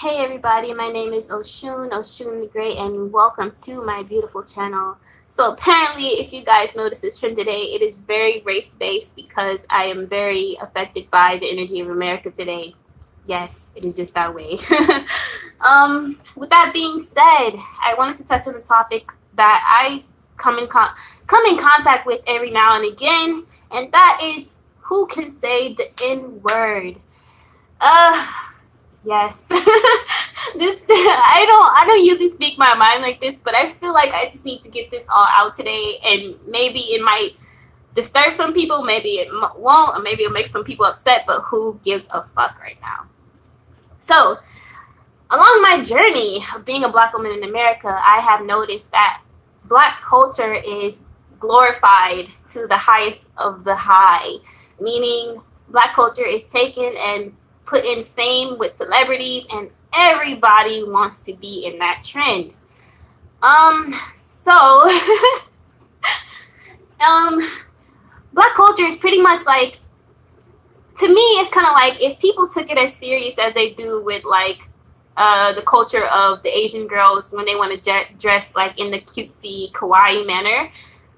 Hey everybody, my name is Oshun the Great, and welcome to my beautiful channel. So apparently, if you guys notice the trend today, it is very race-based because I am very affected by the energy of America today. Yes, it is just that way. With that being said, I wanted to touch on a topic that I come in contact with every now and again, and that is who can say the N-word. Uh, Yes. I don't usually speak my mind like this, but I feel like I just need to get this all out today, and maybe it might disturb some people, maybe it won't, or maybe it'll make some people upset, but who gives a fuck right now? So, along my journey of being a Black woman in America, I have noticed that Black culture is glorified to the highest of the high, meaning Black culture is taken and put in fame with celebrities, and everybody wants to be in that trend. So Black culture is pretty much like, to me, it's kind of like if people took it as serious as they do with like the culture of the Asian girls when they want to dress like in the cutesy kawaii manner.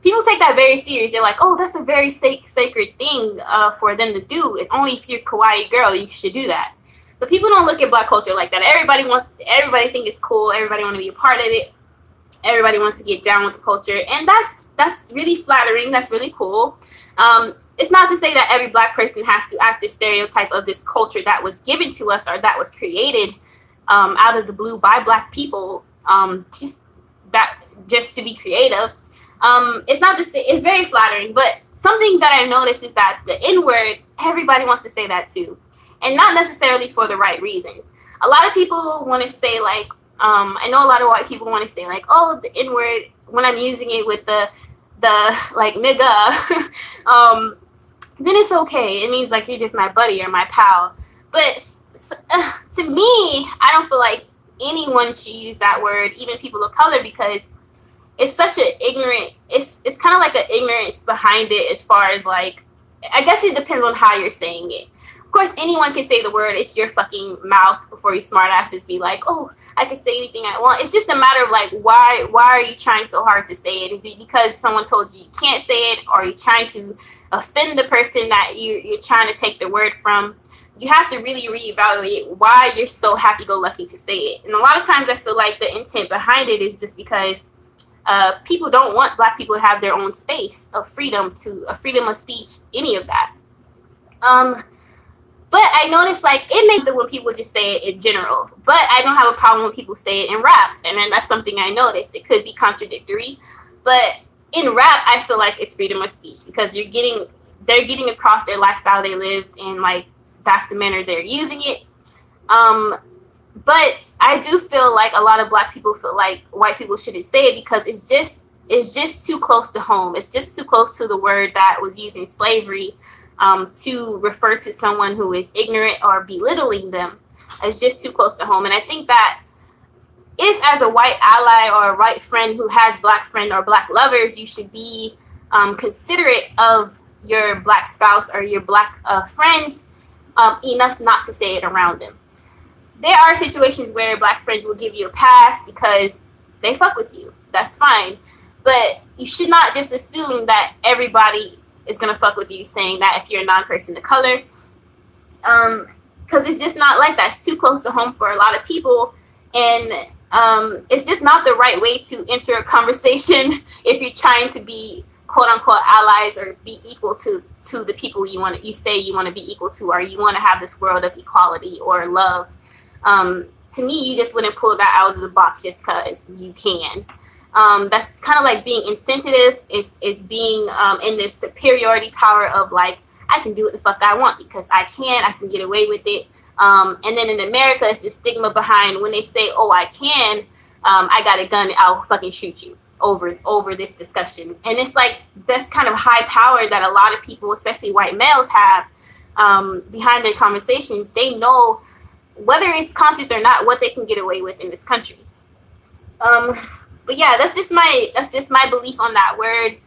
People take that very serious. They're like, oh, that's a very sacred thing for them to do. If only if you're a kawaii girl, you should do that. But people don't look at Black culture like that. Everybody think it's cool. Everybody want to be a part of it. Everybody wants to get down with the culture. And that's really flattering. That's really cool. It's not to say that every Black person has to act this stereotype of this culture that was given to us or that was created out of the blue by Black people, just to be creative. It's not to say, it's very flattering, but something that I noticed is that the N-word, everybody wants to say that too, and not necessarily for the right reasons. A lot of people want to say like, I know a lot of white people want to say like, oh, the N-word, when I'm using it with the like nigga, then it's okay. It means like you're just my buddy or my pal. But to me, I don't feel like anyone should use that word, even people of color, because it's such an ignorant, it's kind of like an ignorance behind it as far as like, I guess it depends on how you're saying it. Of course, anyone can say the word. It's your fucking mouth before you smartasses be like, oh, I can say anything I want. It's just a matter of like, why are you trying so hard to say it? Is it because someone told you you can't say it, or are you trying to offend the person that you're trying to take the word from? You have to really reevaluate why you're so happy-go-lucky to say it. And a lot of times I feel like the intent behind it is just because people don't want Black people to have their own space of freedom of speech, any of that. But I noticed like it makes it when people just say it in general. But I don't have a problem when people say it in rap, and then that's something I noticed. It could be contradictory, but in rap, I feel like it's freedom of speech because they're getting across their lifestyle they lived, and like that's the manner they're using it. But I do feel like a lot of Black people feel like white people shouldn't say it because it's just too close to home. It's just too close to the word that was used in slavery to refer to someone who is ignorant or belittling them. It's just too close to home. And I think that if as a white ally or a white friend who has Black friend or Black lovers, you should be considerate of your Black spouse or your Black friends enough not to say it around them. There are situations where Black friends will give you a pass because they fuck with you. That's fine. But you should not just assume that everybody is going to fuck with you saying that if you're a non-person of color. Because it's just not like that. It's too close to home for a lot of people. And it's just not the right way to enter a conversation if you're trying to be quote-unquote allies or be equal to the people you say you want to be equal to, or you want to have this world of equality or love. To me, you just wouldn't pull that out of the box just because you can. That's kind of like being insensitive, is being in this superiority power of like, I can do what the fuck I want because I can get away with it. And then in America, it's the stigma behind when they say, oh, I can, I got a gun, I'll fucking shoot you over this discussion. And it's like, that's kind of high power that a lot of people, especially white males, have behind their conversations. They know, whether it's conscious or not, what they can get away with in this country. But yeah, that's just my belief on that word.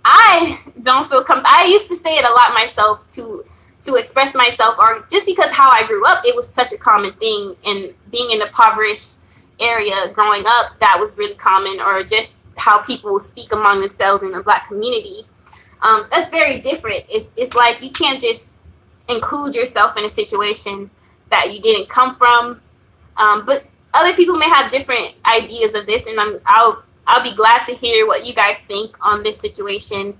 I don't feel comfortable. I used to say it a lot myself to to express myself, or just because how I grew up, it was such a common thing. And being in a impoverished area growing up, that was really common, or just how people speak among themselves in the Black community. That's very different. It's like you can't just include yourself in a situation that you didn't come from. But other people may have different ideas of this, and I'll be glad to hear what you guys think on this situation.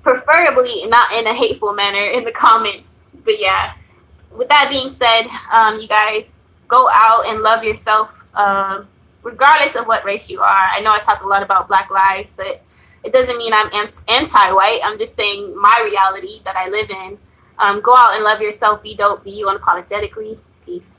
Preferably not in a hateful manner in the comments. But yeah, with that being said, you guys go out and love yourself, regardless of what race you are. I know I talk a lot about Black lives, but it doesn't mean I'm anti-white. I'm just saying my reality that I live in. Go out and love yourself. Be dope. Be you unapologetically. Peace.